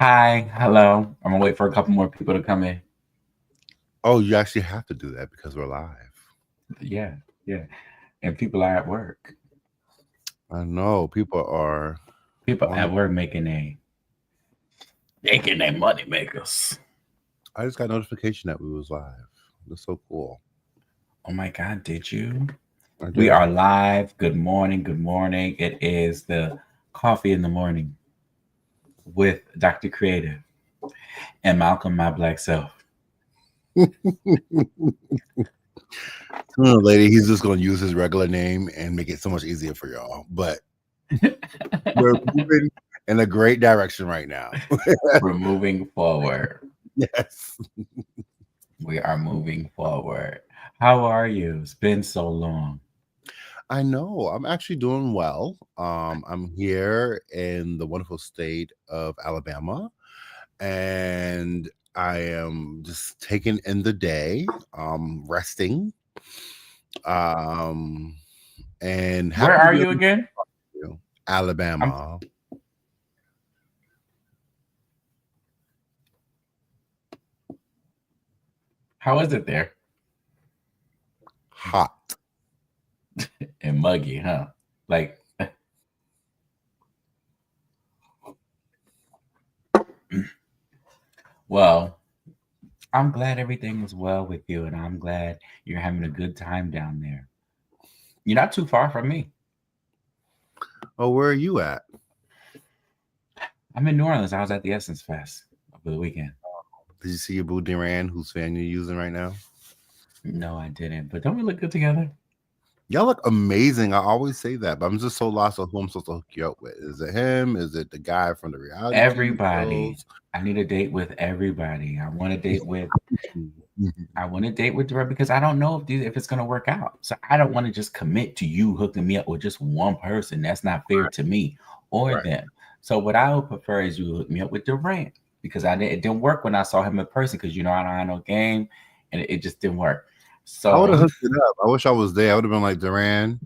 Hi, hello. I'm gonna wait for a couple more people to come in. Oh, you actually have to do that because we're live. Yeah, yeah. And people are at work. I know people are People on at the. work making their money makers. I just got notification that we was live. That's so cool. Oh my God, did you? I We did. are live. Good morning. Good morning. It is the coffee in the morning with Dr. Creative and Malcolm, my black self. Sooner or later, he's just going to use his regular name and make it so much easier for y'all. But we're moving in a great direction right now. We're moving forward. Yes. We are moving forward. How are you? It's been so long. I know. I'm actually doing well. I'm here in the wonderful state of Alabama, and I am just taking in the day, resting, um, and Where happy to are be you able to again? you. I'm. Alabama, How is it there? hot. And muggy, huh? Like, well, I'm glad everything is well with you, and I'm glad you're having a good time down there. You're not too far from me. Oh, where are you at? I'm in New Orleans. I was at the Essence Fest over the weekend. Did you see your boo Duran, whose fan you're using right now? No, I didn't. But don't we look good together? Y'all look amazing. I always say that, but I'm just so lost on who I'm supposed to hook you up with. Is it him? Is it the guy from the reality TV Everybody. shows? I need a date with everybody. I want to date with. Mhm. I want to date with Dora because I don't know if it's gonna work out. So I don't want to just commit to you hooking me up with just one person. That's not fair to me or Right. them. So what I would prefer is you hook me up with Durant because it didn't work when I saw him in person because I don't have no game and it just didn't work. I would So have hooked it up. I wish I was there. I would have been like, Duran,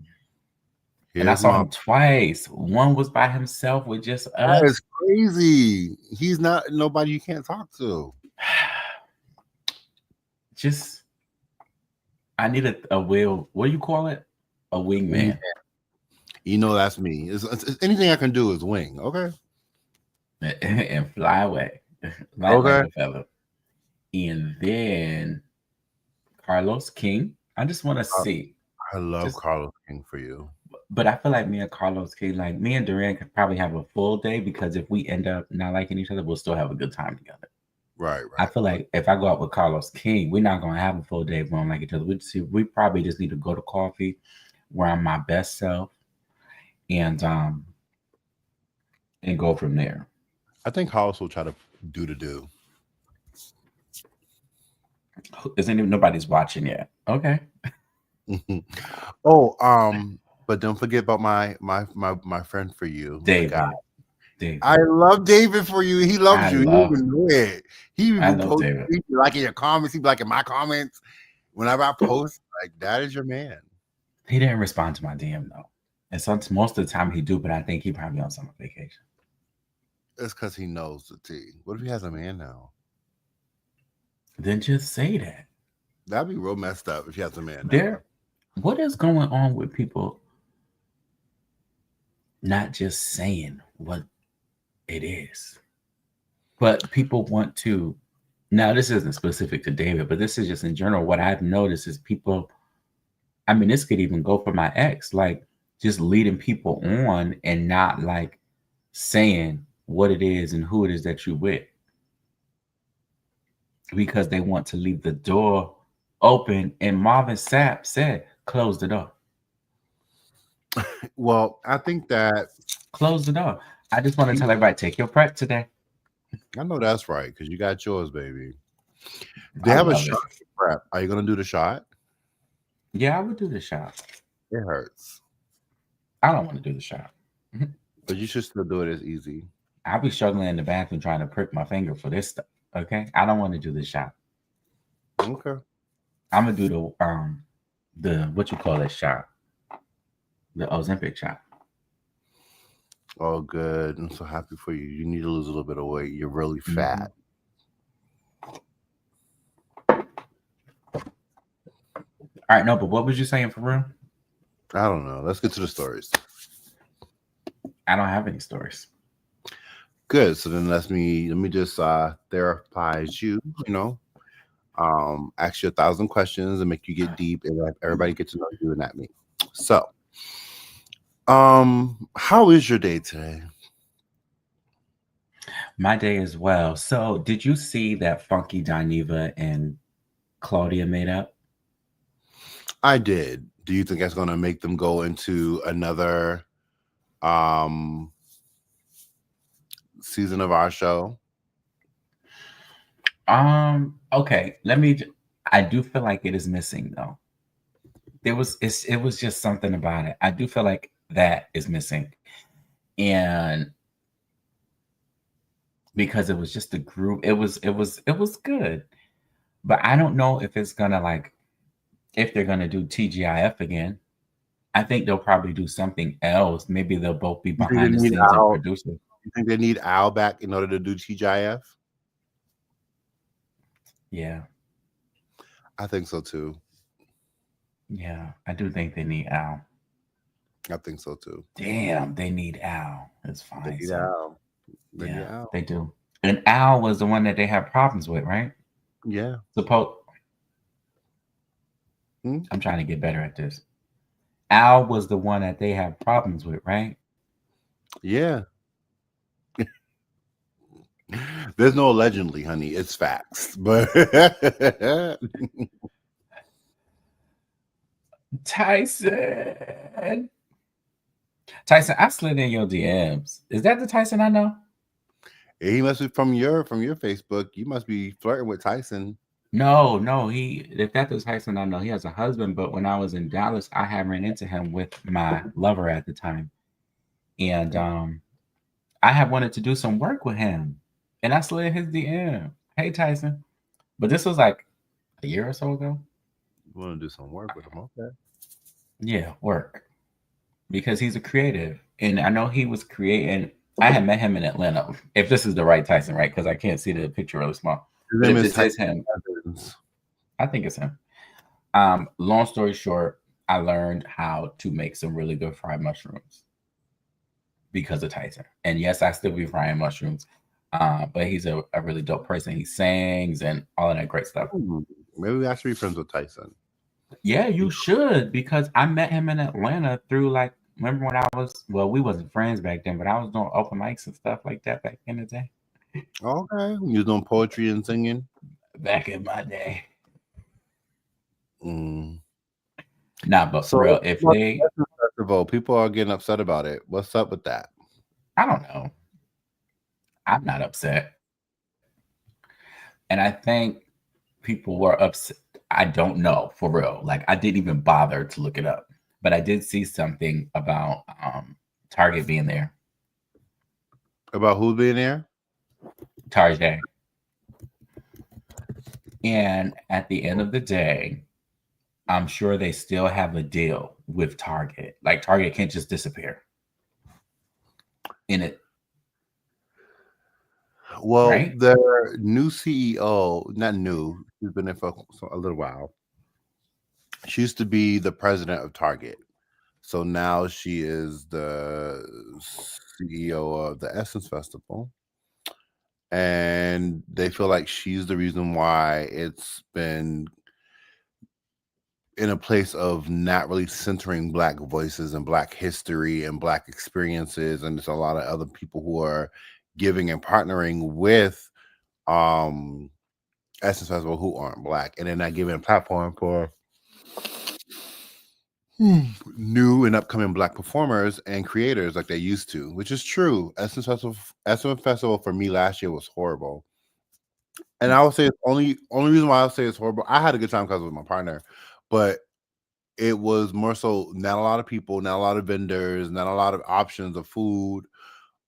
and I here's saw my. him twice. One was by himself with just That is us. crazy. He's not nobody you can't talk to. Just I need a will. What do you call it? A Wing. wingman. You know that's me. Anything I can do is wing. Okay. And fly away. Light like Okay. a feather. And then Carlos King. I just want to I, see. I love Just Carlos King for you. but I feel like me and Carlos King, like me and Durant could probably have a full day because if we end up not liking each other, we'll still have a good time together. Right, I right. feel like if I go out with Carlos King, we're not gonna have a full day if we don't like each other. We probably just need to go to coffee where I'm my best self and um and go from there. I think Carlos will try to do the do. Isn't even nobody's watching yet. Okay. Oh, but don't forget about my friend for you, the guy. David. I David. love David for you. He loves I you. He don't love even know it. He I even love posts. David. He be liking your comments. He be liking my comments. Whenever I post, like that is your man. He didn't respond to my DM though. And some most of the time he do, but I think he probably on summer vacation. It's because he knows the T. What if he has a man now? Then just say that. That'd be real messed up if he has a man now. There what is going on with people not just saying what it is? But people want to now this isn't specific to David, but this is just in general. What I've noticed is people I mean, this could even go for my ex, like just leading people on and not like saying what it is and who it is that you with because they want to leave the door open. And Marvin Sapp said, close the door. Well, I think that Close the door. I just want to he. tell everybody, take your prep today. I know that's right because you got yours, baby. They I have a love shot it. prep. Are you gonna do the shot? Yeah, I would do the shot. It hurts, I don't want to do the shot. but you should still do it as easy. I'll be struggling in the bathroom trying to prick my finger for this stuff. Okay. I don't want to do the shot. Okay. I'm gonna do the what you call that shot? The Ozempic shot. Oh, good. I'm so happy for you. You need to lose a little bit of weight. You're really Hmm. fat. All right, no, but what was you saying for real? I don't know. Let's get to the stories. I don't have any stories. Good. So then let me just therapize you, ask you 1,000 questions and make you get deep and let everybody get to know you and not me. So, how is your day today? My day as well. So, did you see that Funky Dineva and Claudia made up? I did. Do you think that's gonna make them go into another um season of our show? Okay, let me. I do feel like it is missing though. It was just something about it. I do feel like that is missing, and because it was just a group, it was good, but I don't know if it's gonna like if they're gonna do TGIF again. I think they'll probably do something else. Maybe they'll both be You think they behind the need scenes and Al? producers. You think they need Al back in order to do TGIF? Yeah, I think so too. yeah, I do think they need Al. I think so too. Damn, they need Al. It's They fine, need son. Al. They need Yeah, Al. they do. And Al was the one that they had problems with, right? Yeah. Suppose Hmm? I'm trying to get better at this. Al was the one that they had problems with, right? Yeah. There's no allegedly, honey. It's facts. But Tyson. Tyson, I slid in your DMs. Is that the Tyson I know? he must be from your Facebook. You must be flirting with Tyson. No, no, he if that's the Tyson I know, he has a husband, but when I was in Dallas, I had ran into him with my lover at the time. And I had wanted to do some work with him. And I slid his DM. Hey Tyson. But this was like a year or so ago. You want to do some work with him? Okay. Yeah, work. Because he's a creative. And I know he was creating. I had met him in Atlanta. If this is the right Tyson, right? Because I can't see the picture really small. His But name if is this Tyson is him, Evans. I think it's him. Long story short, I learned how to make some really good fried mushrooms because of Tyson. And yes, I still be frying mushrooms. But he's a really dope person. He sings and all of that great stuff. Hmm. Maybe I should be friends with Tyson. Yeah, you should because I met him in Atlanta through like remember when I was well, we wasn't friends back then, but I was doing open mics and stuff like that back in the day. Okay. You doing poetry and singing? Back in my day. Mm. Nah, but for So real, let's talk if about they the Essence Festival. People are getting upset about it. What's up with that? I don't know. I'm not upset. And I think people were upset. I don't know for real. Like I didn't even bother to look it up. But I did see something about Target being there. About who's being there? Target. And at the end of the day, I'm sure they still have a deal with Target. Like Target can't just disappear in it, Well, right? their new CEO, not new, she's been there for a little while. She used to be the president of Target. So now she is the CEO of the Essence Festival. And they feel like she's the reason why it's been in a place of not really centering Black voices and Black history and Black experiences. And there's a lot of other people who are giving and partnering with um Essence Festival who aren't Black, and they're not giving a platform for new and upcoming Black performers and creators like they used to, which is true. Essence Festival for me last year was horrible, and I would say it's only reason why I would say it's horrible. I had a good time because it was my partner, but it was more so not a lot of people, not a lot of vendors, not a lot of options of food.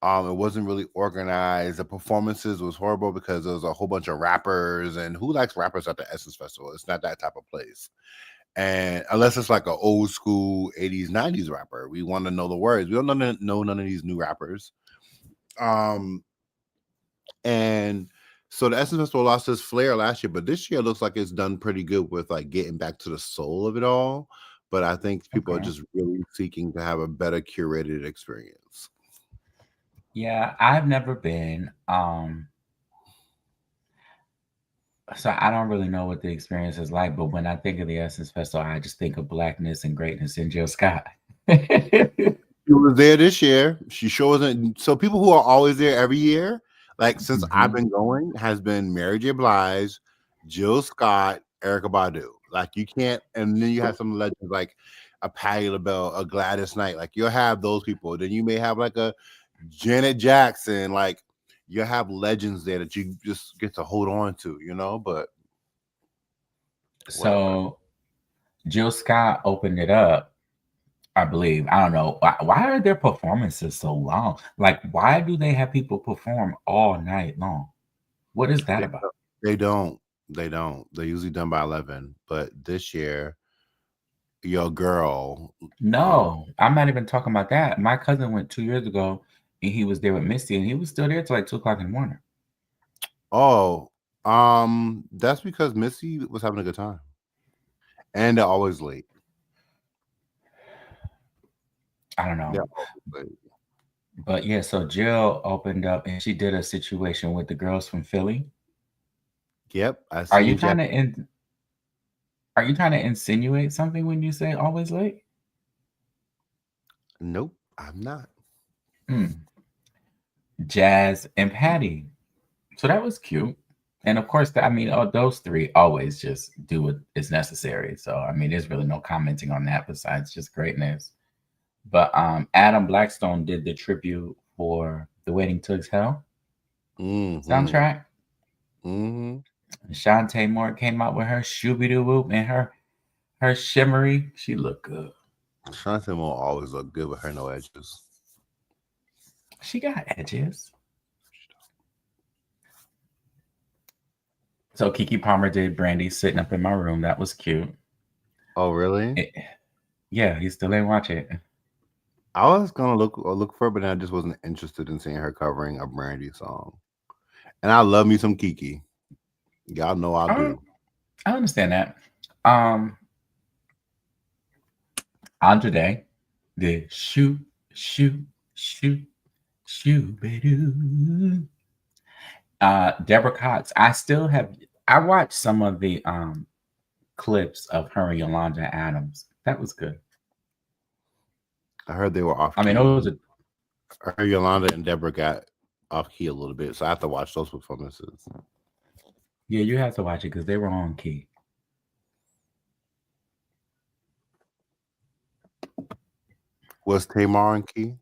It wasn't really organized. The performances was horrible because there was a whole bunch of rappers, and who likes rappers at the Essence Festival? It's not that type of place. And unless it's like an old school 80s, 90s rapper, we want to know the words. We don't know none of these new rappers. Um, and so the Essence Festival lost its flair last year, but this year it looks like it's done pretty good with like getting back to the soul of it all. But I think people are Okay. just really seeking to have a better curated experience. Yeah, I've never been. So I don't really know what the experience is like, but when I think of the Essence Festival, I just think of blackness and greatness in Jill Scott. She was there this year. She sure wasn't. So people who are always there every year, like since I've Mhm. been going, has been Mary J. Blige, Jill Scott, Erica Badu. Like you can't, and then you have some legends like a Patti LaBelle, a Gladys Knight. Like you'll have those people. Then you may have like a Janet Jackson. Like you have legends there that you just get to hold on to, But whatever. So Jill Scott opened it up, I believe. I don't know. Why are their performances so long? Like, why do they have people perform all night long? What is that They, about? they don't. They don't. They're usually done by 11. But this year, your girl. Um, No, I'm not even talking about that. My cousin went 2 years ago and he was there with Misty and he was still there till like 2 o'clock in the morning. oh, that's because Missy was having a good time, and they're always late. I don't know. They're always late. But yeah, so Jill opened up and she did a situation with the girls from Philly. Yep, I Are you seen trying Jack. to are you trying to insinuate something when you say always late? Nope, I'm not. Hmm. Jazz and Patty. So that was cute. And of course, I mean, those three always just do what is necessary. So I mean, there's really no commenting on that besides just greatness. But Adam Blackstone did the tribute for The Waiting to Exhale Mm-hmm. soundtrack. Mm-hmm. Shantae Moore came out with her shooby doo whoop and her shimmery. She looked good. Shantae will always look good with her no edges. She got edges. So Kiki Palmer did Brandy sitting up in my room. That was cute. Oh, really? It, yeah, you still ain't watch it. I was gonna look for it, but I just wasn't interested in seeing her covering a Brandy song. And I love me some Kiki. Y'all know I I, do. I understand that. Um, on today, the shoot, shoot, shooby doo. Deborah Cox. I watched some of the clips of her and Yolanda Adams. That was good. I heard they were off I mean, key. those are I heard Yolanda and Deborah got off key a little bit, so I have to watch those performances. yeah, you have to watch it because they were on key. Was Tamar on key?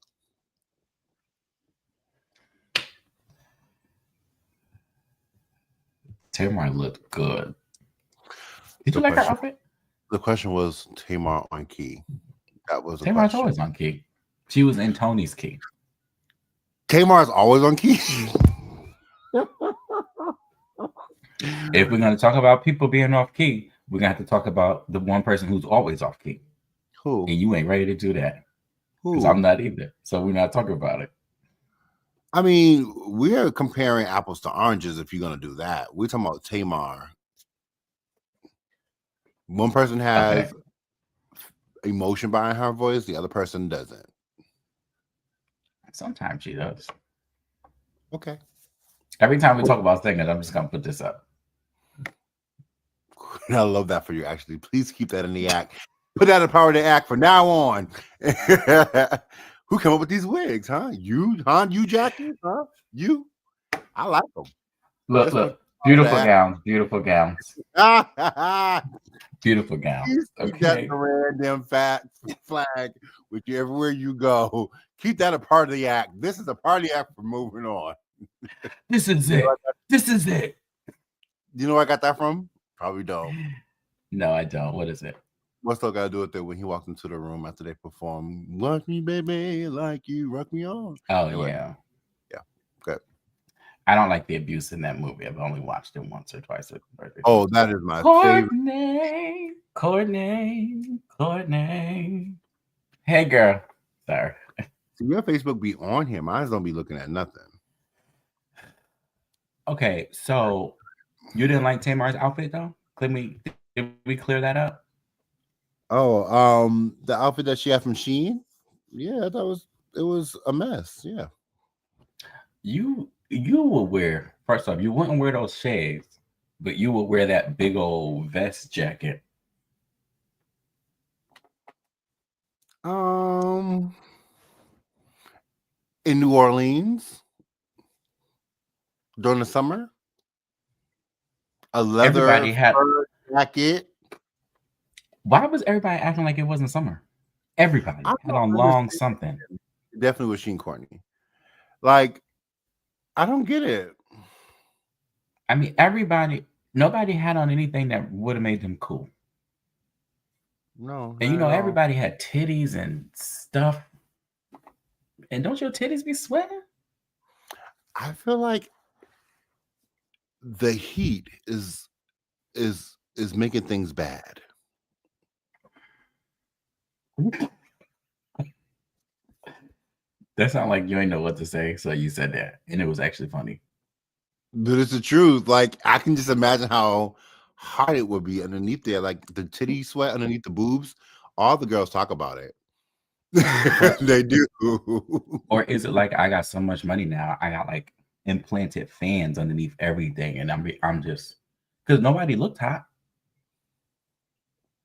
Tamar looked good. Did The you like her question outfit? the question was Tamar on key. That was the Tamar's question. always on key. She was in Tony's key. Tamar is always on key. If we're gonna talk about people being off key, we're gonna have to talk about the one person who's always off key. Who? And you ain't ready to do that. Because Who? I'm not either. So we're not talking about it. I mean, we're comparing apples to oranges if you're gonna do that. We're talking about Tamar. One person Okay. has emotion behind her voice, the other person doesn't. Sometimes she does. Okay. Every time we talk about singing, I'm just gonna put this up. I love that for you, actually. Please keep that in the act. Put that in power of the act from now on. Who came up with these wigs, huh? You, huh? You, Jackie? Huh? You? I like them. Look, This one, look. Beautiful gowns. Beautiful gowns. you Beautiful gowns. see that Okay. random fat flag with you everywhere you go. Keep that a part of the act. This is a party act for moving on. This is it. This is it. You know where I got that from? Probably don't. No, I don't. What is it? What's still gotta do with it when he walked into the room after they perform "Rock Me Baby Like You Rock Me On." Oh Anyway, yeah. yeah, good. I don't like the abuse in that movie. I've only watched it once or twice at birthday Oh, parties. that is my favorite. Courtney, Courtney, Courtney. Hey, girl. Sorry. See, your Facebook be on here. Mine don't be looking at nothing. Okay, so you didn't like Tamar's outfit though? Did we clear that up? Oh, the outfit that she had from Sheen. Yeah, it was a mess. Yeah. You would wear first off, you wouldn't wear those shades, but you would wear that big old vest jacket. Um, in New Orleans during the summer, a leather Everybody had. fur jacket. Why was everybody acting like it wasn't summer? Everybody I had don't on long understand. something. Definitely with Sheen Courtney. Like, I don't get it. I mean, nobody had on anything that would have made them cool. No, And not at all. everybody had titties and stuff. And don't your titties be sweating? I feel like the heat is making things bad. That sounded like you ain't know what to say, so you said that, and it was actually funny. But it's the truth. Like, I can just imagine how hot it would be underneath there. Like the titty sweat underneath the boobs. All the girls talk about it. Or, They do. or is it like I got so much money now, I got like implanted fans underneath everything, and I'm just because nobody looked hot,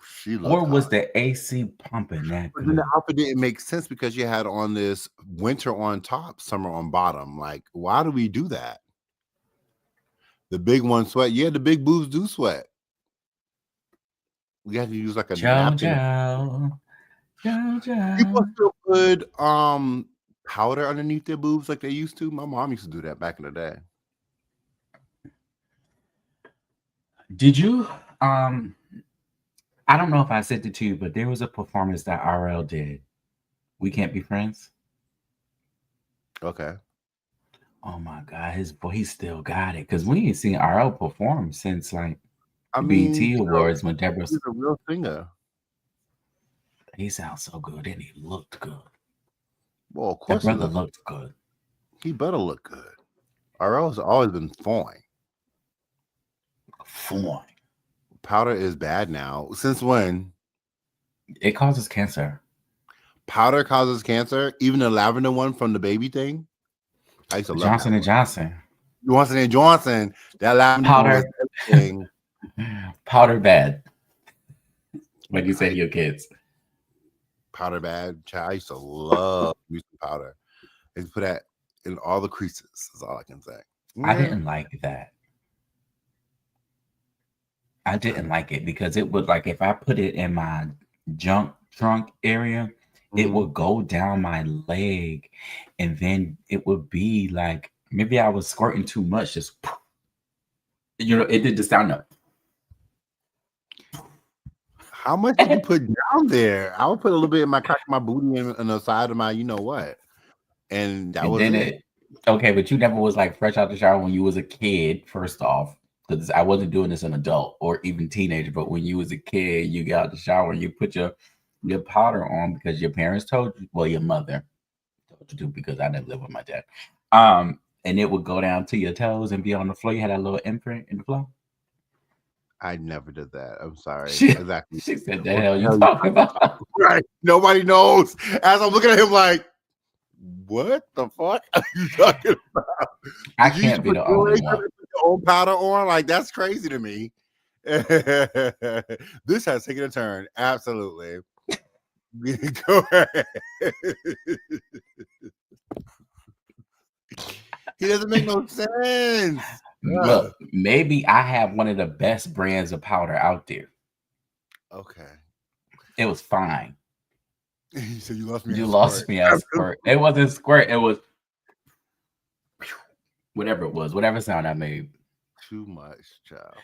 She or looked was hot. the AC pumping that But then the good? outfit didn't make sense because you had on this winter on top, summer on bottom. Like, why do we do that? The big one sweat. Yeah, the big boobs do sweat. We had to use like a napkin. Jojo, People Jojo. still put powder underneath their boobs like they used to. My mom used to do that back in the day. Did you? Um, I don't know if I said it to you, but there was a performance that RL did. We can't be friends. Okay. Oh my God, his boy, he still got it because we ain't seen RL perform since like I the mean, BET Awards when Deborah. he's a real singer. He sounds so good and he looked good. Well, of That course brother looked good. he better look good. RL's always been fine. Fine. Powder is bad now. Since when? It causes cancer. Powder causes cancer. Even the lavender one from the baby thing. I used to love that Johnson and one. Johnson. Johnson and Johnson. That lavender one was Powder. everything. Powder bad. Like you say I to your kids. powder bad. Child, I used to love using powder. I used to put that in all the creases. That's all I can say. I Yeah. didn't like that. I I didn't know. like it because it would like if I put it in my junk trunk area, it Mhm. would go down my leg, and then it would be like maybe I was squirting too much. Just it did the sound of, How much did you put down there? I would put a little bit in my crack of my booty and the side of my, you know what, and that and was then it. it. Okay, but you never was like fresh out the shower when you was a kid. First off, because I wasn't doing this an adult or even teenager, but when you was a kid, you got out the shower and you put your powder on because your parents told you. Well, your mother told you to because I didn't live with my dad. And it would go down to your toes and be on the floor. You had that little imprint in the floor. I never did that. I'm sorry. She, Exactly. she said, "The What hell the you hell you talking talking about?" about? Right. Nobody knows. As I'm looking at him like, what the fuck are you talking about? I Did you used to can't be put the your only legs one. on and put your own powder on? Like, that's crazy to me. This has taken a turn. Absolutely. Go ahead. He doesn't make no sense. Look, Ugh. maybe I have one of the best brands of powder out there. Okay. It was fine. He said you lost me You at lost squirt. me at squirt. It wasn't squirt. It was whatever it was, whatever sound I made. Too much, child.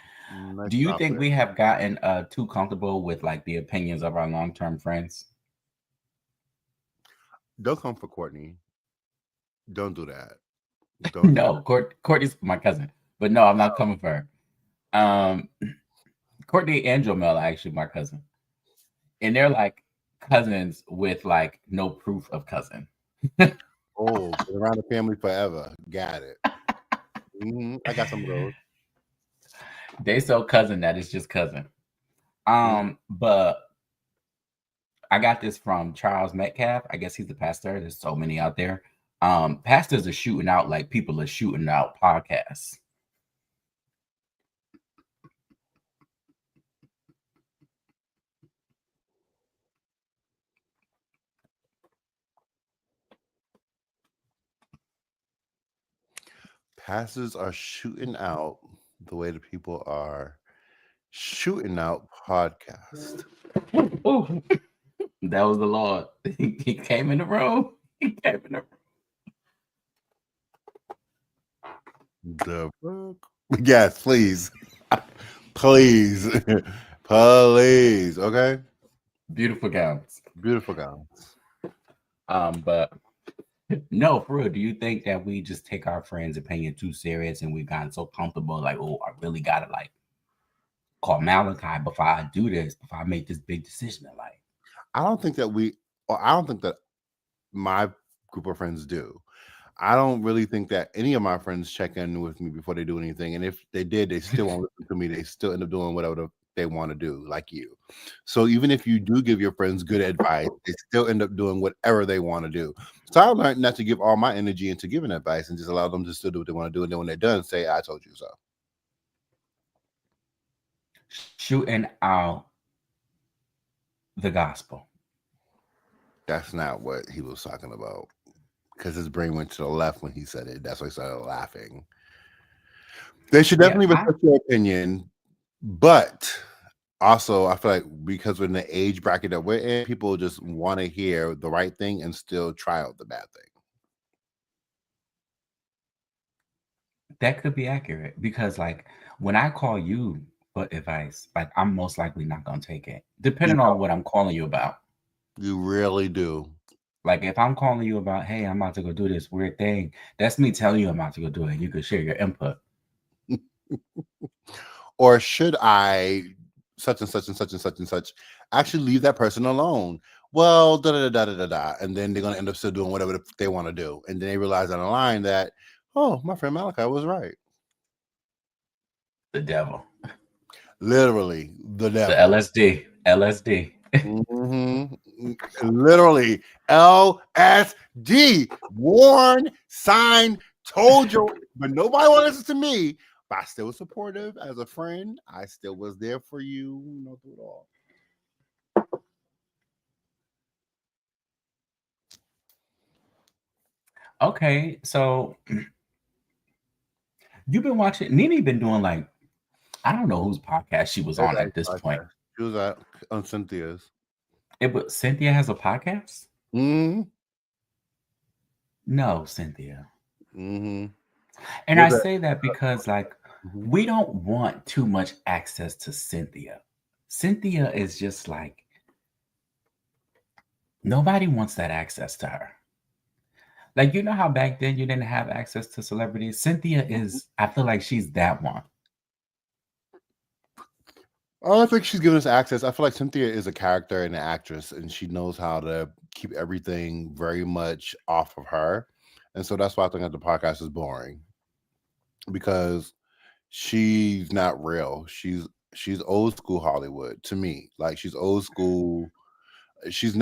Nice Do you stop think there. we have gotten too comfortable with like the opinions of our long term friends? Don't come for Courtney. Don't do that. Don't do No, Courtney's my cousin, but no, I'm not coming for her. Um, Courtney and Jomel are actually my cousin, and they're like cousins with like no proof of cousin. Oh, been around the family forever. Got it. I got some of those. They so cousin that it's just cousin. Mhm. But I got this from Charles Metcalf. I guess he's the pastor. There's so many out there. Pastors are shooting out like people are shooting out podcasts. Pastors are shooting out the way the people are shooting out podcast. Ooh, that was the Lord. He came in the room. He came in the room. The fuck? Yes, please. Please. Please. Okay. Beautiful gowns. Beautiful guy. But no, for real, do you think that we just take our friends' opinion too serious and we've gotten so comfortable, like, oh, I really gotta like call Malachi before I do this, before I make this big decision in life? I don't think that I don't think that my group of friends do. I don't really think that any of my friends check in with me before they do anything. And if they did, they still won't listen to me. They still end up doing whatever they want to do, like you. So even if you do give your friends good advice, they still end up doing whatever they want to do. So I learned not to give all my energy into giving advice and just allow them to still do what they want to do. And then when they're done, say, I told you so. Shooting out the gospel. That's not what he was talking about. Because his brain went to the left when he said it. That's why he started laughing. They should Yeah, definitely respect your opinion, but also I feel like because we're in the age bracket that we're in, people just want to hear the right thing and still try out the bad thing. that could be accurate because, like, when I call you for advice, like, I'm most likely not gonna take it, You depending on know, what I'm calling you about. you really do. Like, if I'm calling you about, hey, I'm about to go do this weird thing, that's me telling you I'm about to go do it. You could share your input. Or should I such and such and such and such and such actually leave that person alone? Well, da da da da da da, and then they're gonna end up still doing whatever they want to do, and then they realize down the line that, oh, my friend Malachi was right. The devil, Literally, the the devil. LSD, LSD. Literally, LSD. Warn, sign, told you, but nobody want to listen to me. But I still was supportive as a friend. I still was there for you, through it all. Okay, so you've been watching. Nene been doing like I don't know whose podcast she was on Everybody's at this point. podcast. She was on Cynthia's. It was Cynthia has a podcast. Mm-hmm. No, Cynthia. Mm-hmm. And I say that because like Mm-hmm. we don't want too much access to Cynthia. Cynthia is just like nobody wants that access to her. Like you know how back then you didn't have access to celebrities? Cynthia is I feel like she's that one. I don't think she's given us access. I feel like Cynthia is a character and an actress, and she knows how to keep everything very much off of her. And so that's why I think that the podcast is boring because she's not real. She's old school Hollywood to me. Like she's old school. She's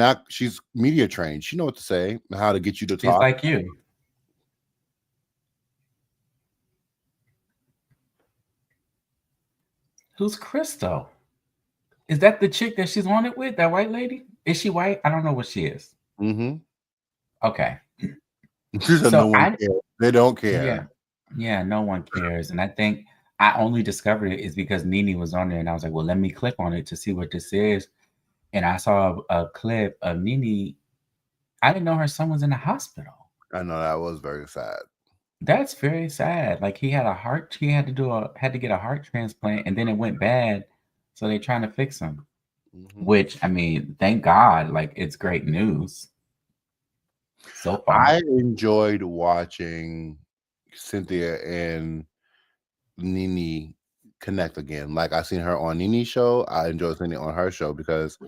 media trained. She know what to say, how to get you to She's talk. like you. Who's Crystal? Is that the chick that she's on it with? That white lady? Is she white? I don't know what she is. Mm-hmm. Okay. She said no So one I cares. They don't yeah. care. Yeah, no one cares. And I think I only discovered it is because Nene was on there and I was like, well, let me click on it to see what this is. And I saw a clip of Nene. I didn't know her son was in the hospital. I know that was very sad. That's very sad. Like he had to get a heart transplant and then it went bad. So they're trying to fix him. Mm-hmm. Which I mean, thank God, like it's great news so far. I enjoyed watching Cynthia and Nene connect again. Like I seen her on Nene's show. I enjoy seeing it on her show because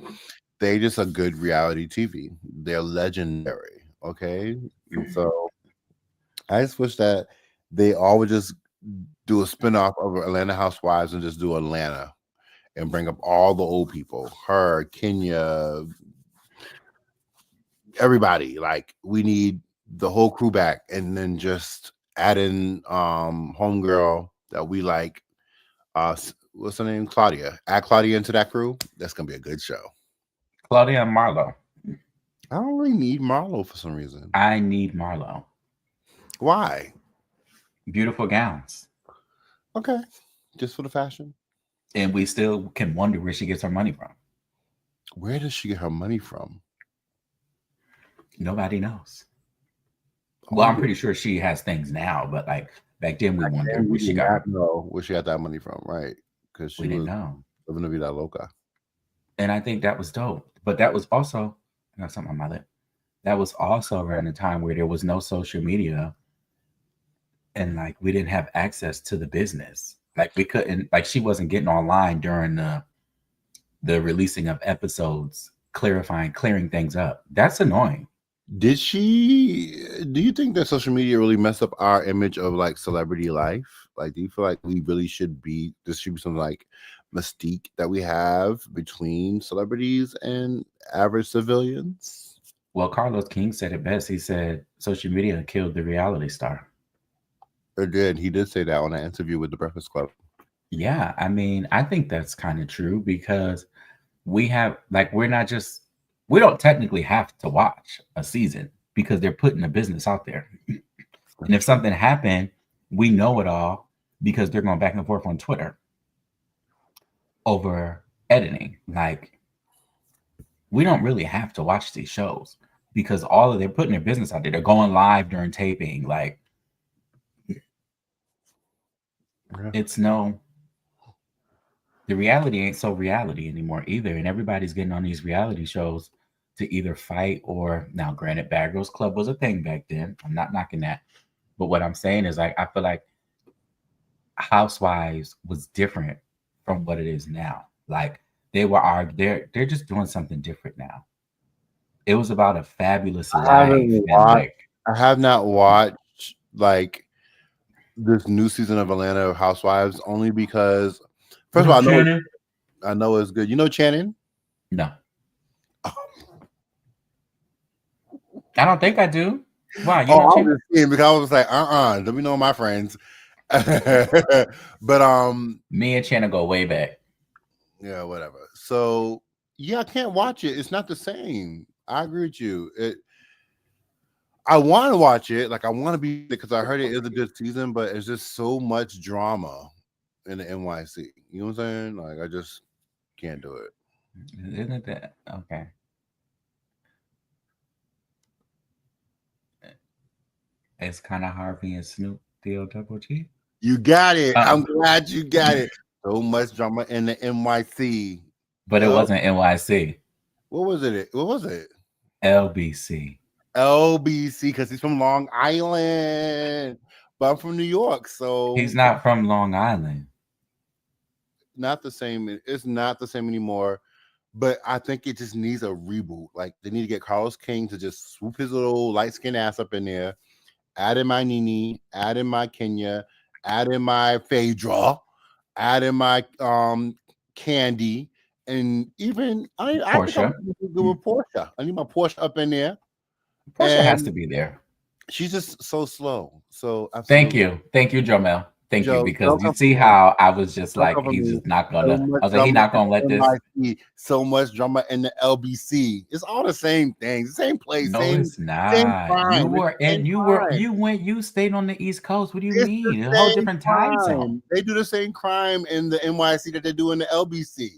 they just a good reality TV. They're legendary. Okay. And so I just wish that they all would just do a spinoff of Atlanta Housewives and just do Atlanta and bring up all the old people. Her, Kenya, everybody. Like we need the whole crew back and then just add in homegirl that we like. What's her name? Claudia. Add Claudia into that crew. That's gonna be a good show. Claudia and Marlo. I don't really need Marlo for some reason. I need Marlo. Why? Beautiful gowns. Okay. Just for the fashion. And we still can wonder where she gets her money from. Where does she get her money from? Nobody knows. Well, I'm pretty sure she has things now, but like back then we wondered where she got. Know where she got that money from, right? Because she We didn't was know. living to be that loca. And I think that was dope. But that was also, I got something on my lip. That was also around a time where there was no social media and like we didn't have access to the business. Like we couldn't, like she wasn't getting online during the releasing of episodes, clearing things up. That's annoying. Did she? Do you think that social media really messed up our image of like celebrity life? Like, do you feel like we really should be? This should be some like mystique that we have between celebrities and average civilians. Well, Carlos King said it best. He said social media killed the reality star. Or did he did say that on an interview with the Breakfast Club? Yeah, I mean, I think that's kind of true because we have like we don't technically have to watch a season because they're putting a business out there. And if something happened, we know it all because they're going back and forth on Twitter over editing. Like we don't really have to watch these shows because they're putting their business out there. They're going live during taping. Like it's the reality ain't so reality anymore either. And everybody's getting on these reality shows to either fight or now granted Bad Girls Club was a thing back then. I'm not knocking that. But what I'm saying is like I feel like Housewives was different from what it is now. Like they're just doing something different now. It was about a fabulous life and like I have not watched like this new season of Atlanta Housewives only because first of all I know it's good. You know Channing? No. I don't think I do. Wow, you know I was just because I was like, let me know my friends. But me and Channing go way back. Yeah, whatever. So yeah, I can't watch it. It's not the same. I agree with you. I want to watch it. Like I want to be because I heard it is a good season, but it's just so much drama in the NYC. You know what I'm saying? Like I just can't do it. Isn't that okay? It's kind of Harvey and Snoop deal double G. You got it. I'm glad you got it. So much drama in the NYC. But it wasn't NYC. What was it? What was it? LBC. LBC, because he's from Long Island. But I'm from New York, so he's not from Long Island. Not the same. It's not the same anymore. But I think it just needs a reboot. Like they need to get Carlos King to just swoop his little light skinned ass up in there, add in my Nene, add in my Kenya, add in my Phaedra, add in my Candy, and even I think I'm good with Portia. I need my Portia up in there. Portia has to be there. She's just so slow. So absolutely. Thank you, Jomel. Thank you, because you see how I was just like, he's just not gonna. I was like, he's not gonna let this. So much drama in the LBC. It's all the same thing, same place. No, same, it's not. You stayed on the East Coast. What do you mean? A whole different time zone. They do the same crime in the NYC that they do in the LBC.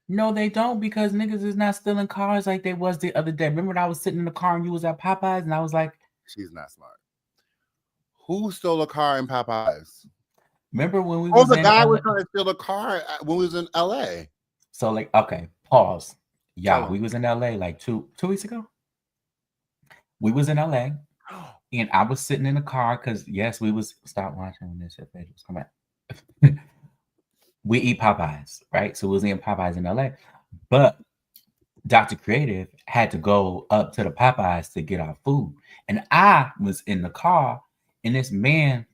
No, they don't, because niggas is not stealing cars like they was the other day. Remember when I was sitting in the car and you was at Popeyes and I was like, she's not smart. Who stole a car in Popeyes? Remember when we was the guy was trying to steal a car when we was in LA. So like, okay, pause. Yeah, we was in LA like two weeks ago. We was in LA. And I was sitting in the car because yes, we was stop watching when this page was come back. We eat Popeyes, right? So we was eating Popeyes in LA. But Dr. Creative had to go up to the Popeyes to get our food. And I was in the car, and this man,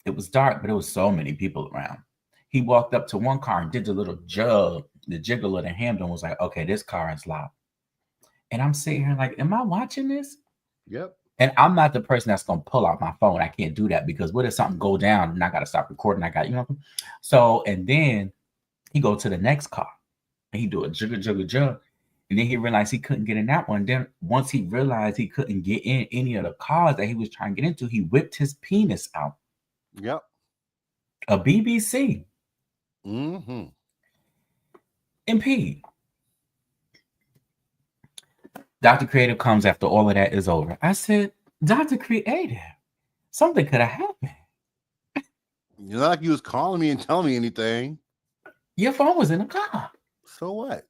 it was dark, but there was so many people around. He walked up to one car and did the little jug, the jiggle of the handle, and was like, okay, this car is locked. And I'm sitting here like, am I watching this? Yep. And I'm not the person that's gonna pull out my phone. I can't do that because what if something go down and I gotta stop recording? I got, you know. So and then he go to the next car and he do a jugga jugga jug. And then he realized he couldn't get in that one. Then once he realized he couldn't get in any of the cars that he was trying to get into, he whipped his penis out. Yep. A BBC. Mm-hmm. And P. Dr. Creative comes after all of that is over. I said, Dr. Creative, something could have happened. You're not like you was calling me and telling me anything. Your phone was in the car. So what?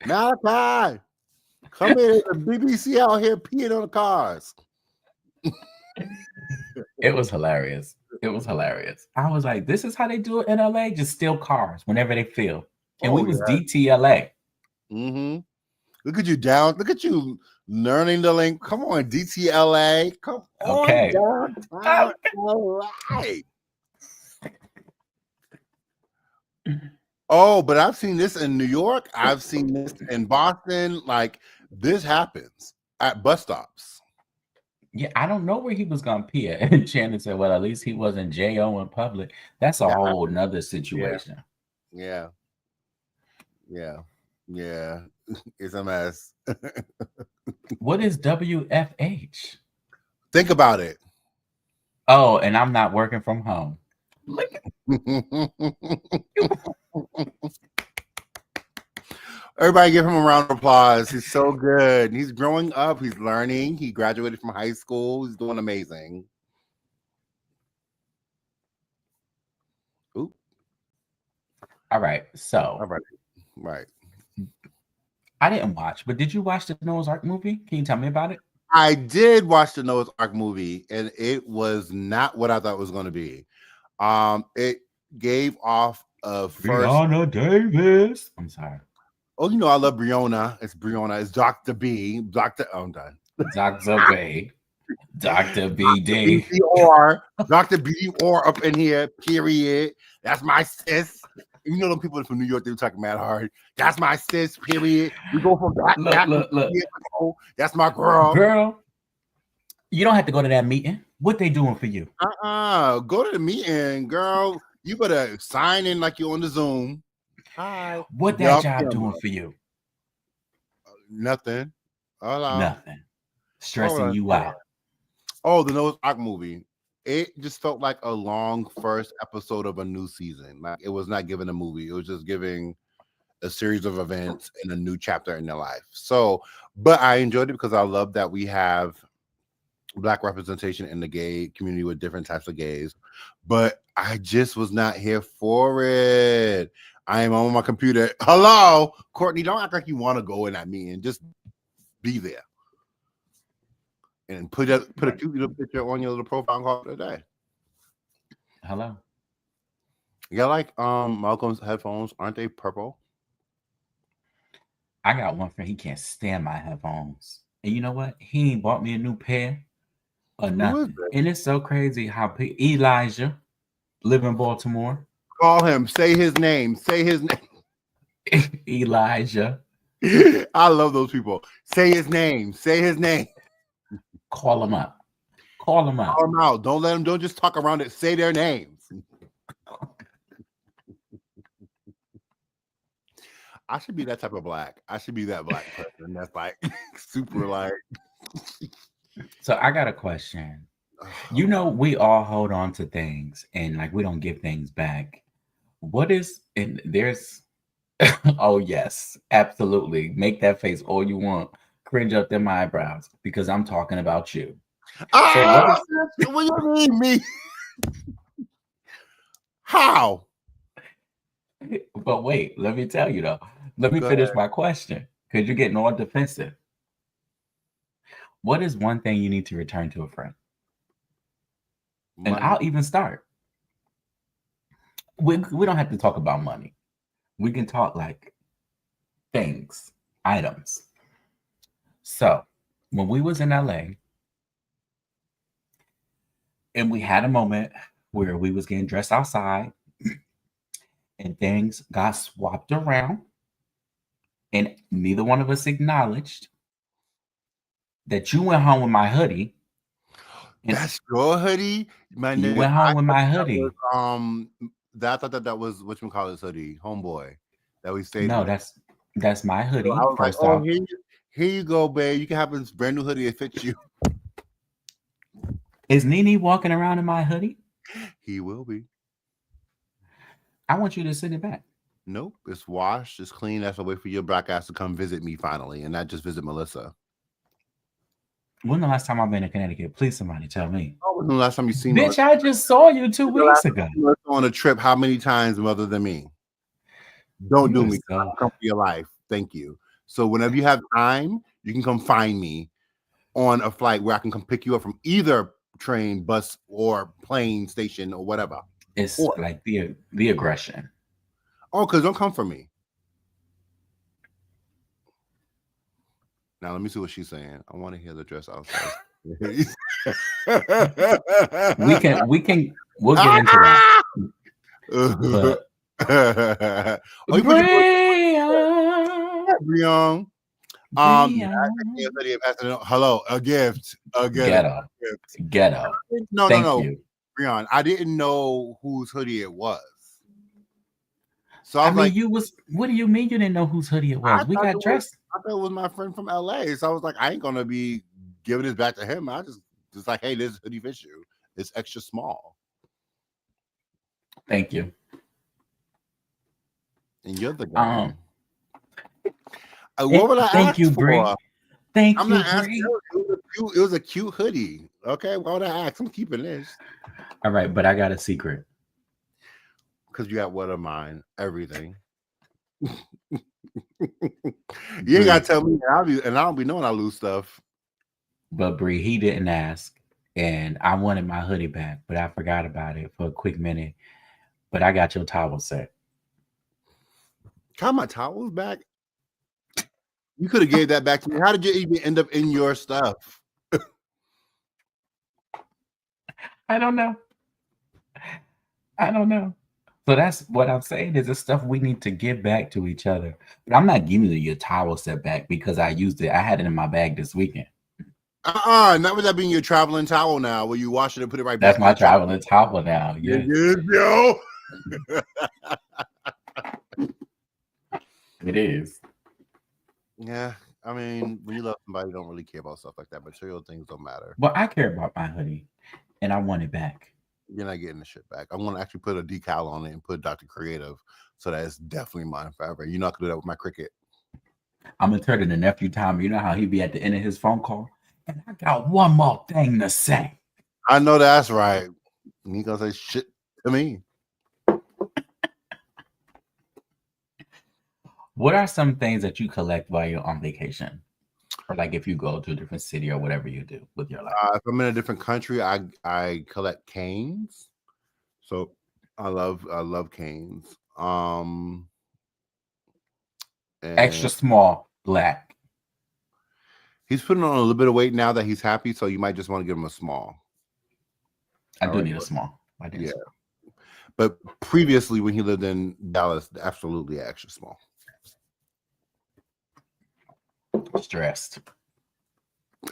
Malachi, come here. The BBC out here peeing on the cars. It was hilarious. It was hilarious. I was like, this is how they do it in LA? Just steal cars whenever they feel. And we was DTLA. Mm-hmm. Look at you down. Look at you learning the link. Come on, DTLA. Come Okay. on downtown. All right. Oh, but I've seen this in New York. I've seen this in Boston. Like, this happens at bus stops. Yeah, I don't know where he was gonna pee at. And Shannon said, well, at least he wasn't J.O. in public. That's a whole nother situation. Yeah. It's a mess. What is WFH? Think about it. Oh, and I'm not working from home. Look Everybody give him a round of applause. He's so good. He's growing up. He's learning. He graduated from high school. He's doing amazing. Ooh. All right. So Right. I didn't watch, but did you watch the Noah's Ark movie? Can you tell me about it? I did watch the Noah's Ark movie, and it was not what I thought it was going to be. It gave off a first. Brianna Davis. I'm sorry. Oh, you know I love Brianna. It's Brianna. It's Dr. B. Oh, I'm done. Dr. B. Dr. BD. Dr. BD up in here. Period. That's my sis. You know, them people from New York, they were talking mad hard. That's my sis, period. We go from that. Look. That's my girl. Girl, you don't have to go to that meeting. What they doing for you? Go to the meeting, girl. You better sign in like you're on the Zoom. Hi. What that job doing for you? Nothing. Nothing. Stressing you out. Oh, the Noah's Ark movie. It just felt like a long first episode of a new season. Like, it was not giving a movie. It was just giving a series of events and a new chapter in their life. So, but I enjoyed it because I love that we have Black representation in the gay community with different types of gays. But I just was not here for it. I am on my computer. Hello, Courtney, don't act like you want to go in that meeting. Just be there. And put a cute little picture on your little profile call today. Hello. Yeah, like Malcolm's headphones, aren't they purple? I got one friend, he can't stand my headphones. And you know what? He ain't bought me a new pair or nothing. And it's so crazy how Elijah live in Baltimore. Call him. Say his name. Say his name. Elijah. I love those people. Say his name. Say his name. Call them up. Call them out. Call them out. Don't let them. Don't just talk around it. Say their names. I should be that type of black. I should be that black person. That's like super like. So I got a question. You know, we all hold on to things and like we don't give things back. What is and there's oh yes, absolutely. Make that face all you want. Cringe up them eyebrows because I'm talking about you. What do you mean me? How? But wait, let me tell you though. Let me finish my question because you're getting all defensive. What is one thing you need to return to a friend? And Money. I'll even start. We don't have to talk about money. We can talk like things, items. So when we was in LA and we had a moment where we was getting dressed outside and things got swapped around and neither one of us acknowledged that you went home with my hoodie and That's your hoodie, my you nigga. went home I with thought my that was hoodie. that I thought that was whatchamacallit's hoodie, homeboy, that we stayed No, with. that's my So I hoodie. was like, First oh, off, here you go, babe. You can have this brand new hoodie that fits you. is Nene walking around in my hoodie? He will be. I want you to send it back. Nope, it's washed, it's clean. That's a way for your black ass to come visit me finally, and not just visit Melissa. When the last time I've been to Connecticut? Please, somebody tell me. Oh, when the last time you seen Bitch, Melissa? I just saw you 2 The weeks last time ago. you seen Melissa on a trip, how many times other than me? Don't You do are me. so. I'll come for your life. Thank you. So whenever you have time, you can come find me on a flight where I can come pick you up from either train, bus, or plane station or whatever. It's Or like the aggression. because don't come for me. Now let me see what she's saying. I want to hear the dress outside. We'll get into that. But Oh, you put your Brian, Brion. Brian, Hello, a gift. Again, a ghetto, gift. ghetto. No, Thank you. Brion. I didn't know whose hoodie it was. So I I was mean, like, you was. What do you mean you didn't know whose hoodie it was? We got dressed. I thought it was my friend from LA. So I was like, I ain't gonna be giving this back to him. I just like, hey, this hoodie fits you. It's extra small. Thank you. And you're the guy. It, What would I thank ask you, Bree. for? Thank I'm you, not asking. Bree. It was a cute hoodie. Okay, why would I ask? I'm keeping this. All right, but I got a secret. Because you got what of mine? Everything. You ain't Bree, gotta tell me, and I'll be knowing I lose stuff. but Bree, he didn't ask, and I wanted my hoodie back, but I forgot about it for a quick minute. But I got your towel set. Got my towels back. You could have gave that back to me. How did you even end up in your stuff? I don't know. I don't know. So that's what I'm saying is the stuff we need to give back to each other. But I'm not giving you your towel set back because I used it. I had it in my bag this weekend. Not with that being your traveling towel now, where you wash it and put it right That's back in my your truck. traveling towel now. Yeah. Yo. It is. Yeah, I mean, when you love somebody, you don't really care about stuff like that. Material things don't matter. But I care about my hoodie and I want it back. You're not getting the shit back. I'm gonna actually put a decal on it and put Dr. Creative, so that it's definitely mine forever. You're not gonna do that with my Cricket. I'm gonna turn to the nephew Tom. You know how he be at the end of his phone call? And I got one more thing to say. I know that's right. And he gonna say shit to me. What are some things that you collect while you're on vacation? Or like if you go to a different city or whatever you do with your life? If I'm in a different country, I collect canes. So I love canes. Extra And small, black. he's putting on a little bit of weight now that he's happy, so you might just want to give him a small. I do need a small. Yeah. But previously, when he lived in Dallas, absolutely extra small. Stressed.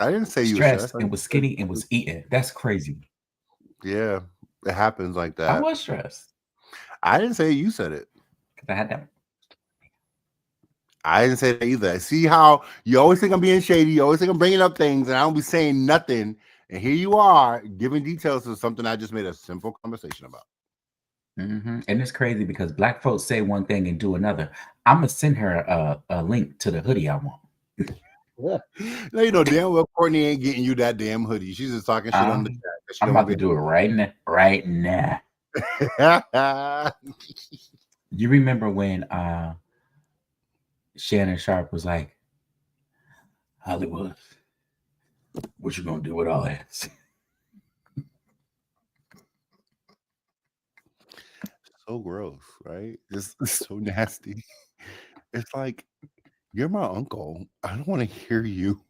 I didn't say you were Stressed stressed. and was skinny and was eating. That's crazy. Yeah, it happens like that. I was stressed. I didn't say it, you said it. Because I had that. I didn't say that either. See how you always think I'm being shady. You always think I'm bringing up things, and I don't be saying nothing. And here you are giving details of something I just made a simple conversation about. And it's crazy because black folks say one thing and do another. I'm going to send her a link to the hoodie I want. Yeah. Now you know damn well Courtney ain't getting you that damn hoodie. She's just talking shit on the chat. I'm about to do it right now. Right now. You remember when Shannon Sharp was like, Hollywood, what you gonna do with all that? so gross, right? Just so nasty. It's like, you're my uncle. I don't want to hear you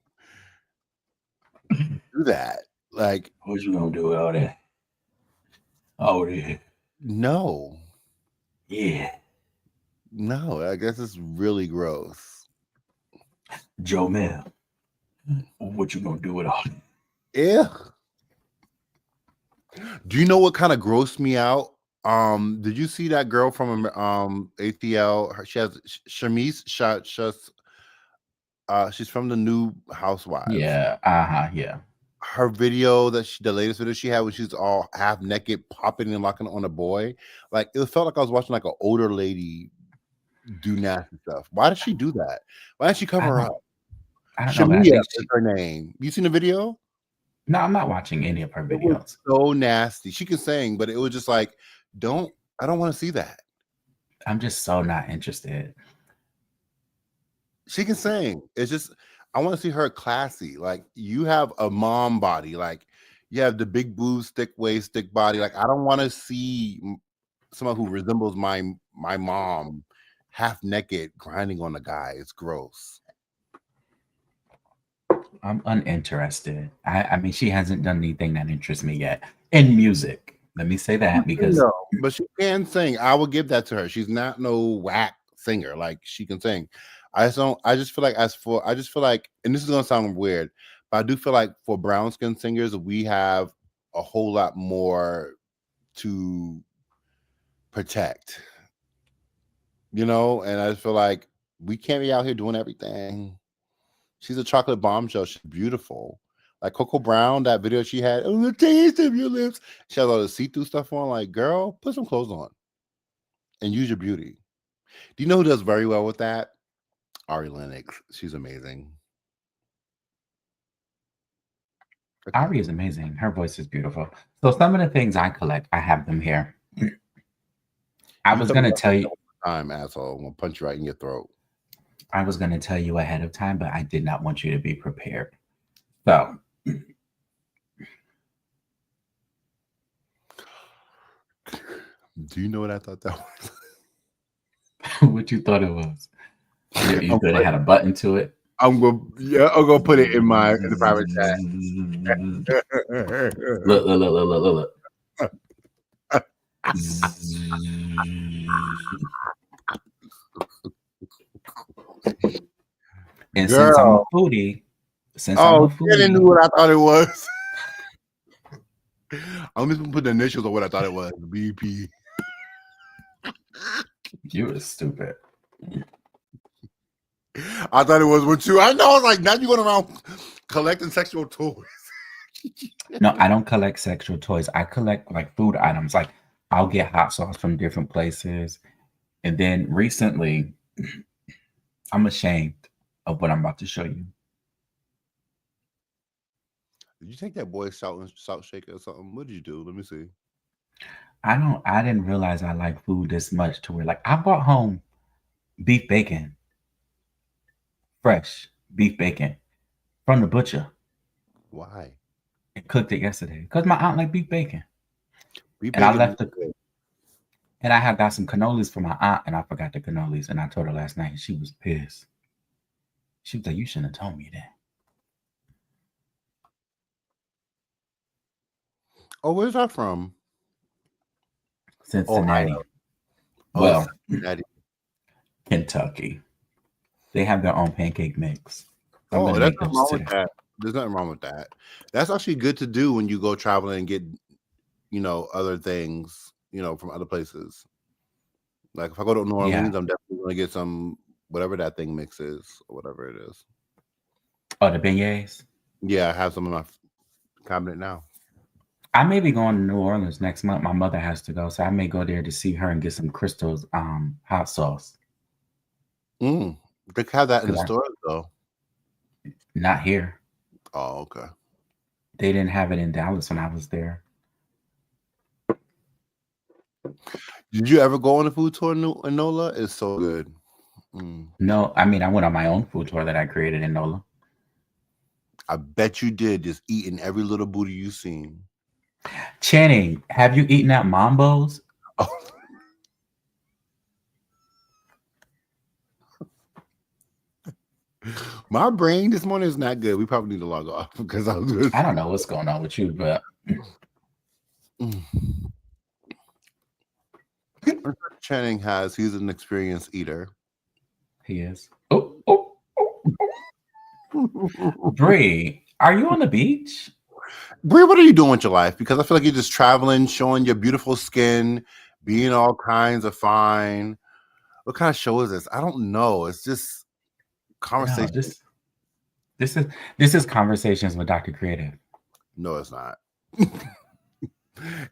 do that. Like, What you gonna do with all that? All that. no, Yeah. no. I guess it's really gross. Joe Mel. What you gonna do with all that? Yeah. Do you know what kind of grossed me out? Did you see that girl from ATL? She has Shamise. She's from the new Housewives. Yeah. Yeah. Her video the latest video she had when she's all half naked, popping and locking on a boy, like it felt like I was watching like an older lady do nasty stuff. Why did she do that? Why didn't she I cover don't. up? I don't know, but I Shamia think is she. her name. You seen the video? No, I'm not watching any of her It was videos. so nasty. She can sing, but it was just like, don't. I don't want to see that. I'm just so not interested. She can sing. It's just I want to see her classy. Like you have a mom body. Like you have the big boobs, thick waist, thick body. Like I don't want to see someone who resembles my mom half naked grinding on a guy. It's gross. I'm uninterested. I mean, she hasn't done anything that interests me yet in music. Let me say that because No, but she can sing. I will give that to her. She's not no whack singer. Like she can sing. I just don't. I just feel like I just feel like, and this is gonna sound weird, but I do feel like for brown skin singers, we have a whole lot more to protect. And I just feel like we can't be out here doing everything. She's a chocolate bombshell. She's beautiful. Like Coco Brown, that video she had, oh, the taste of your lips. She has all the see-through stuff on. Like, girl, put some clothes on and use your beauty. Do you know who does very well with that? Ari Lennox. She's amazing. Ari is amazing. Her voice is beautiful. So some of the things I collect, I have them here. I You was tell me gonna that tell you. time, asshole. I'm gonna punch you right in your throat. I was gonna tell you ahead of time, but I did not want you to be prepared. So Do you know what I thought that was? what you thought it was? You could have had a button to it. I'm gonna put it in the private chat. Look. And since I'm a Girl. foodie, Shannon knew what I thought it was. I'm just gonna put the initials of what I thought it was. BP. you were stupid. I thought it was what you. I know. I was like, now you going around collecting sexual toys. No, I don't collect sexual toys. I collect like food items. Like I'll get hot sauce from different places. And then recently, I'm ashamed of what I'm about to show you. Did you take that boy salt shaker or something? What did you do? Let me see. I didn't realize I like food this much to where like I brought home beef bacon, fresh beef bacon from the butcher Why? and cooked it yesterday because my aunt liked beef bacon. Beef And I bacon is left the good. and I had got some cannolis for my aunt and I forgot the cannolis and I told her last night and she was pissed. She was like, "You shouldn't have told me that." Oh, where's that from? Cincinnati. Ohio. Well, Cincinnati. Kentucky. They have their own pancake mix. I'm Oh, gonna that's make nothing those wrong with today. that. There's nothing wrong with that. That's actually good to do when you go traveling and get, other things, from other places. Like if I go to New Yeah. Orleans, I'm definitely going to get some whatever that thing mix is or whatever it is. Oh, the beignets. Yeah, I have some in my cabinet now. I may be going to New Orleans next month. My mother has to go, so I may go there to see her and get some Crystal's hot sauce. They have that in the Cause stores though. not here. Oh, okay. They didn't have it in Dallas when I was there. Did you ever go on a food tour in NOLA? It's so good. No, I mean I went on my own food tour that I created in NOLA. I bet you did, just eating every little booty you seen. Channing, have you eaten at Mambo's? Oh. My brain this morning is not good. We probably need to log off because I was I just. don't know what's going on with you, but Channing he's an experienced eater. he is. Bree, are you on the beach? Brie, what are you doing with your life? Because I feel like you're just traveling, showing your beautiful skin, being all kinds of fine. What kind of show is this? I don't know. It's just No, conversation. this is this is conversations with Dr. Creative. No, it's not.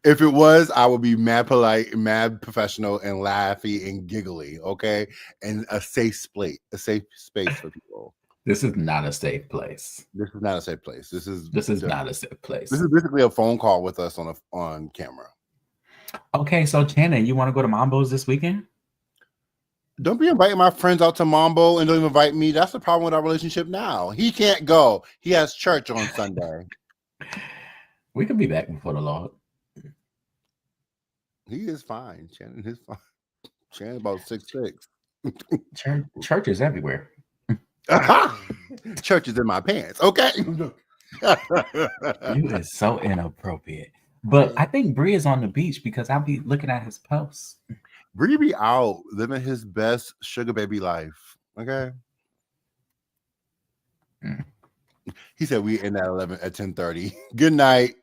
If it was, I would be mad polite, mad professional, and laughy and giggly, okay? And a safe space for people. This is not a safe place. This is not a safe place. This is not a safe this place. is basically a phone call with us on camera. Okay, so Shannon, you want to go to Mambo's this weekend? Don't be inviting my friends out to Mambo and don't even invite me. That's the problem with our relationship now. He can't go. He has church on Sunday. We could be back before the Lord. He is fine. Shannon is fine. Shannon about 6'6". Church is everywhere. Church is in my pants. Okay. You is so inappropriate. But I think Bree is on the beach because I'll be looking at his posts. Bree be out living his best sugar baby life. Okay. Mm. He said we end at 10:30. Good night.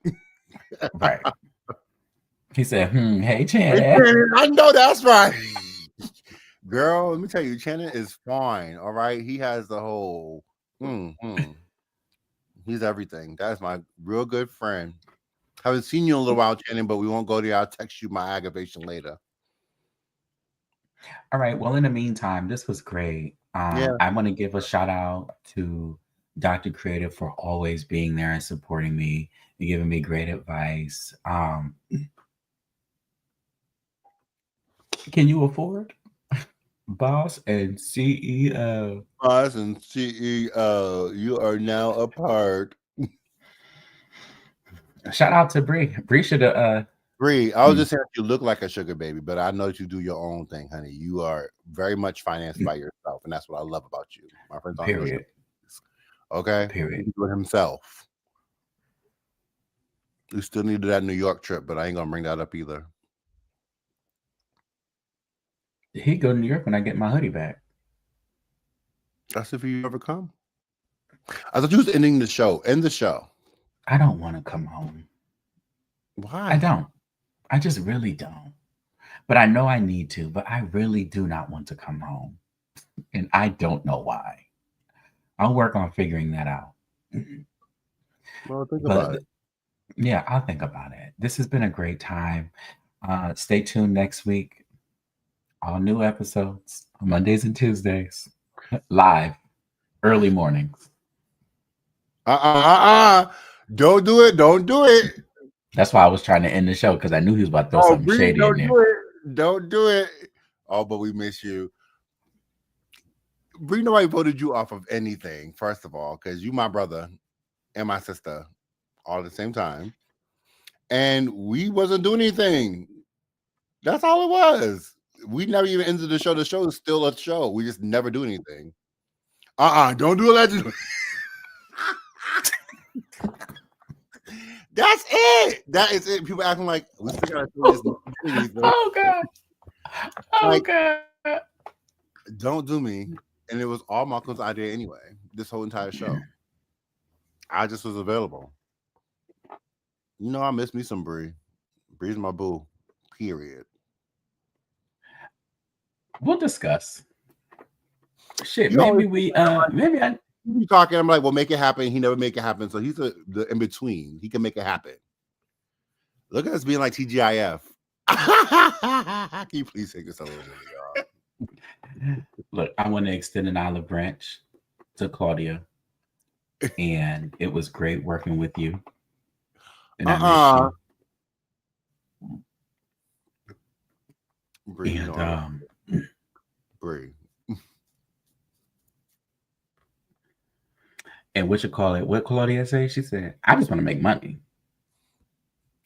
Right. He said, hey, Hey, Shannon. I know that's right. Girl, let me tell you, Shannon is fine. All right. He has the whole he's everything. That's my real good friend. Haven't seen you in a little while, Shannon, but we won't go there. I'll text you my aggravation later. All right. Well, in the meantime, this was great. Yeah. I want to give a shout out to Dr. Creative for always being there and supporting me and giving me great advice. Can you afford? Boss and CEO. Boss and CEO, you are now apart. Shout out to Bree. Bree should have. Bree, I was just saying you look like a sugar baby, but I know that you do your own thing, honey. You are very much financed by yourself, and that's what I love about you. My friends aren't no sugar Period. babies. Okay? Period. He can do it himself. We still needed that New York trip, but I ain't gonna bring that up either. He go to New York when I get my hoodie back. That's if you ever come. I thought you was ending the show. End the show. I don't want to come home. Why? I don't. I just really don't. But I know I need to, but I really do not want to come home. And I don't know why. I'll work on figuring that out. Well, think But about it. yeah, I'll think about it. This has been a great time. Stay tuned next week. All new episodes on Mondays and Tuesdays, live, early mornings. Don't do it. Don't do it. That's why I was trying to end the show because I knew he was about to throw something Bree, shady in there. do it. Don't do it. Oh, but we miss you. Bree, nobody voted you off of anything, first of all, because you my brother and my sister all at the same time. And we wasn't doing anything. That's all it was. We never even ended the show. The show is still a show. We just never do anything. Don't do that. That's it. That is it. People acting like we still gotta do this. Oh God. Oh Like, God. don't do me. And it was all Malcolm's idea anyway. This whole entire show. I just was available. You know, I miss me some Bree. Bree's my boo. Period. We'll discuss. Shit, You maybe always we maybe I you talking. I'm like, well, make it happen. He never make it happen. So he's the in between. He can make it happen. Look at us being like TGIF. Can you please take this a little bit, y'all? look, I want to extend an olive branch to Claudia. And it was great working with you. And I miss you. Bree, And Bree. And what you call it? What Claudia say? She said, "I just want to make money."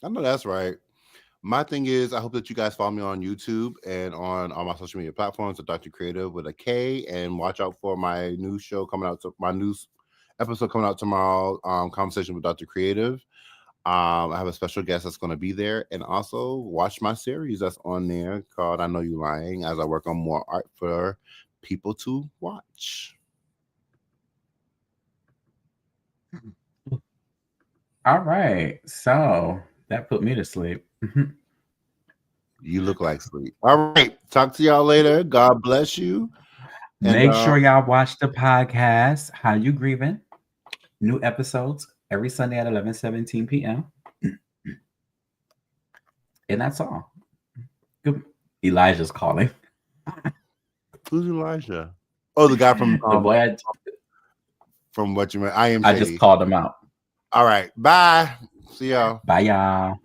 I know that's right. My thing is, I hope that you guys follow me on YouTube and on all my social media platforms, the Dr. Creative with a K, and watch out for my new show coming out. My new episode coming out tomorrow. Conversation with Dr. Creative. I have a special guest that's going to be there, and also watch my series that's on there called "I Know You Lying" as I work on more art for people to watch. All right. So that put me to sleep. You look like sleep. All right. Talk to y'all later. God bless you. And Make sure y'all watch the podcast, How You Grieving? New episodes every Sunday at 11:17 p.m. And that's all. Good. Elijah's calling. who's Elijah? Oh, the guy from The boy from what you meant. I am. I Shady. just called him out. All right. Bye. See y'all. Bye, y'all.